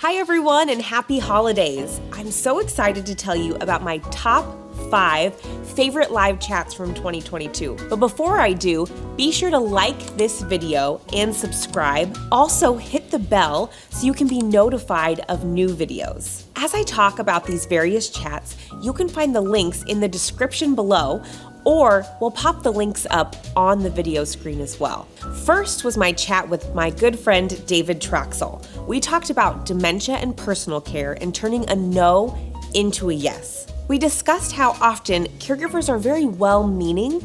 Hi everyone and happy holidays. I'm so excited to tell you about my top 5 favorite live chats from 2022. But before I do, be sure to like this video and subscribe. Also hit the bell so you can be notified of new videos. As I talk about these various chats, you can find the links in the description below, or we'll pop the links up on the video screen as well. First was my chat with my good friend David Troxel. We talked about dementia and personal care and turning a no into a yes. We discussed how often caregivers are very well-meaning,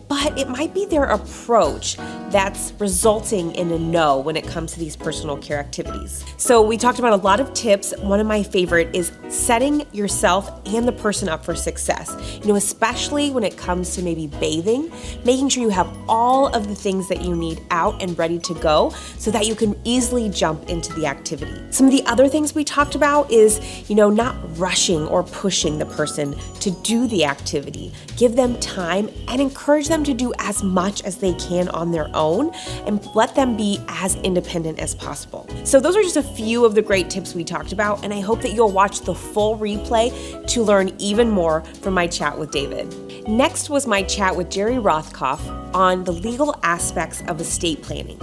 but it might be their approach that's resulting in a no when it comes to these personal care activities. So we talked about a lot of tips. One of my favorite is setting yourself and the person up for success. Especially when it comes to maybe bathing, making sure you have all of the things that you need out and ready to go so that you can easily jump into the activity. Some of the other things we talked about is, not rushing or pushing the person to do the activity. Give them time and encourage them to do as much as they can on their own and let them be as independent as possible. So those are just a few of the great tips we talked about, and I hope that you'll watch the full replay to learn even more from my chat with David. Next was my chat with Jerry Rothkoff on the legal aspects of estate planning.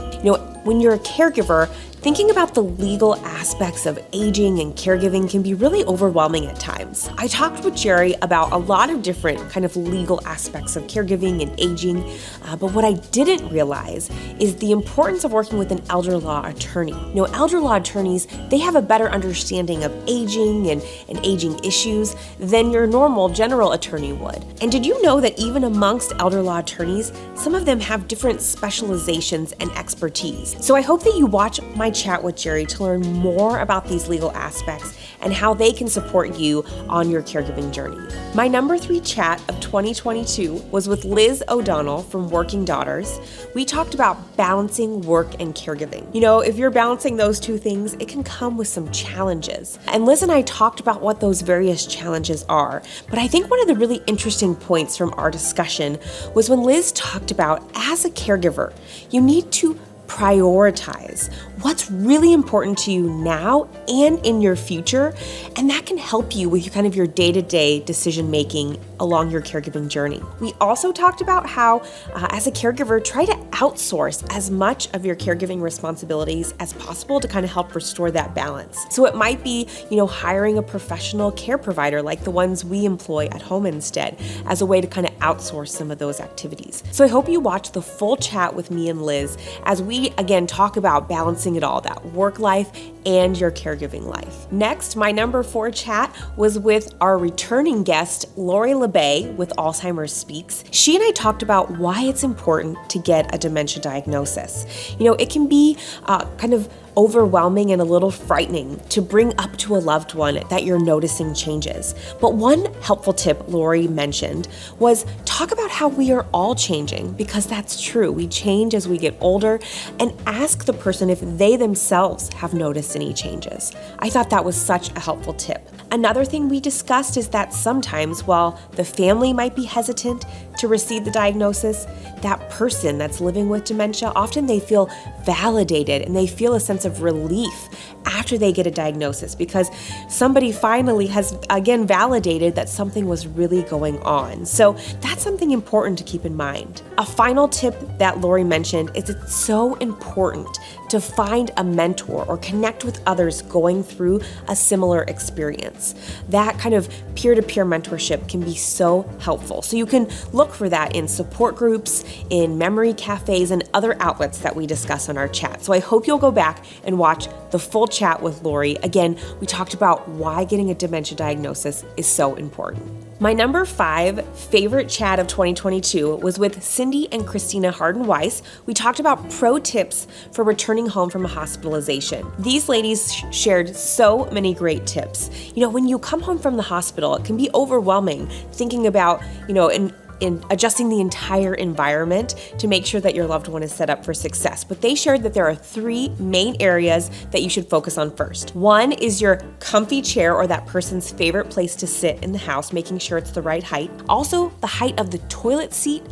When you're a caregiver, thinking about the legal aspects of aging and caregiving can be really overwhelming at times. I talked with Jerry about a lot of different kind of legal aspects of caregiving and aging, but what I didn't realize is the importance of working with an elder law attorney. Elder law attorneys, they have a better understanding of aging and aging issues than your normal general attorney would. And did you know that even amongst elder law attorneys, some of them have different specializations and expertise? So I hope that you watch my chat with Jerry to learn more about these legal aspects and how they can support you on your caregiving journey. My number 3 chat of 2022 was with Liz O'Donnell from Working Daughters. We talked about balancing work and caregiving. If you're balancing those two things, it can come with some challenges. And Liz and I talked about what those various challenges are. But I think one of the really interesting points from our discussion was when Liz talked about, as a caregiver, you need to prioritize what's really important to you now and in your future, and that can help you with your day-to-day decision making along your caregiving journey. We also talked about how, as a caregiver, try to outsource as much of your caregiving responsibilities as possible to help restore that balance. So it might be, hiring a professional care provider like the ones we employ at home instead, as a way to outsource some of those activities. So I hope you watch the full chat with me and Liz as we again talk about balancing it all, that work life and your caregiving life. Next, my number 4 chat was with our returning guest, Lori LeBay with Alzheimer's Speaks. She and I talked about why it's important to get a dementia diagnosis. It can be overwhelming and a little frightening to bring up to a loved one that you're noticing changes. But one helpful tip Lori mentioned was talk about how we are all changing, because that's true. We change as we get older, and ask the person if they themselves have noticed any changes. I thought that was such a helpful tip. Another thing we discussed is that sometimes, while the family might be hesitant to receive the diagnosis, that person that's living with dementia, often they feel validated and they feel a sense of relief after they get a diagnosis, because somebody finally has again validated that something was really going on. So that's something important to keep in mind. A final tip that Lori mentioned is it's so important to find a mentor or connect with others going through a similar experience. That kind of peer-to-peer mentorship can be so helpful. So you can look for that in support groups, in memory cafes, and other outlets that we discuss on our chat. So I hope you'll go back and watch the full chat with Lori. Again, we talked about why getting a dementia diagnosis is so important. My number 5 favorite chat of 2022 was with Cindy and Christina Harden-Weiss. We talked about pro tips for returning home from a hospitalization. These ladies shared so many great tips. When you come home from the hospital, it can be overwhelming thinking about, in adjusting the entire environment to make sure that your loved one is set up for success. But they shared that there are 3 main areas that you should focus on first. One is your comfy chair or that person's favorite place to sit in the house, making sure it's the right height. Also, the height of the toilet seat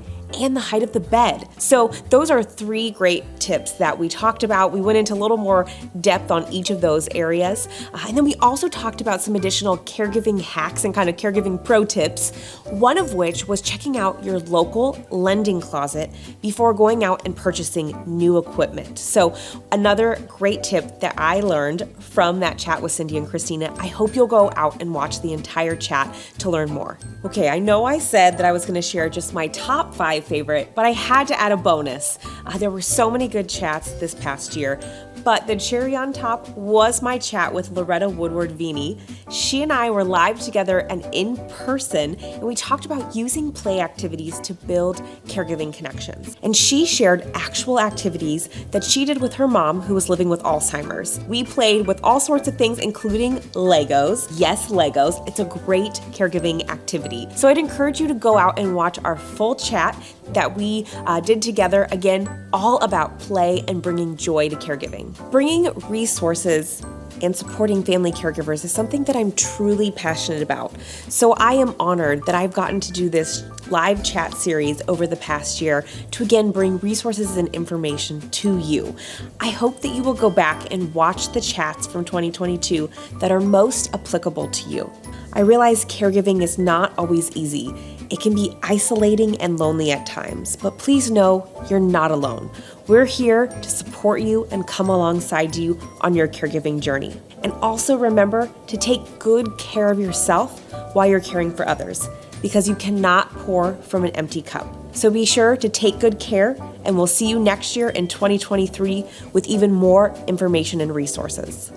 and the height of the bed. So those are 3 great tips that we talked about. We went into a little more depth on each of those areas. And then we also talked about some additional caregiving hacks and kind of caregiving pro tips, one of which was checking out your local lending closet before going out and purchasing new equipment. So another great tip that I learned from that chat with Cindy and Christina. I hope you'll go out and watch the entire chat to learn more. Okay, I know I said that I was going to share just my top 5 favorite, but I had to add a bonus. There were so many good chats this past year, but the cherry on top was my chat with Loretta Veney. She and I were live together and in person, and we talked about using play activities to build caregiving connections. And she shared actual activities that she did with her mom who was living with Alzheimer's. We played with all sorts of things, including Legos. Yes, Legos. It's a great caregiving activity. So I'd encourage you to go out and watch our full chat that we did together. Again, all about play and bringing joy to caregiving. Bringing resources and supporting family caregivers is something that I'm truly passionate about. So I am honored that I've gotten to do this live chat series over the past year to again bring resources and information to you. I hope that you will go back and watch the chats from 2022 that are most applicable to you. I realize caregiving is not always easy. It can be isolating and lonely at times, but please know you're not alone. We're here to support you and come alongside you on your caregiving journey. And also remember to take good care of yourself while you're caring for others, because you cannot pour from an empty cup. So be sure to take good care, and we'll see you next year in 2023 with even more information and resources.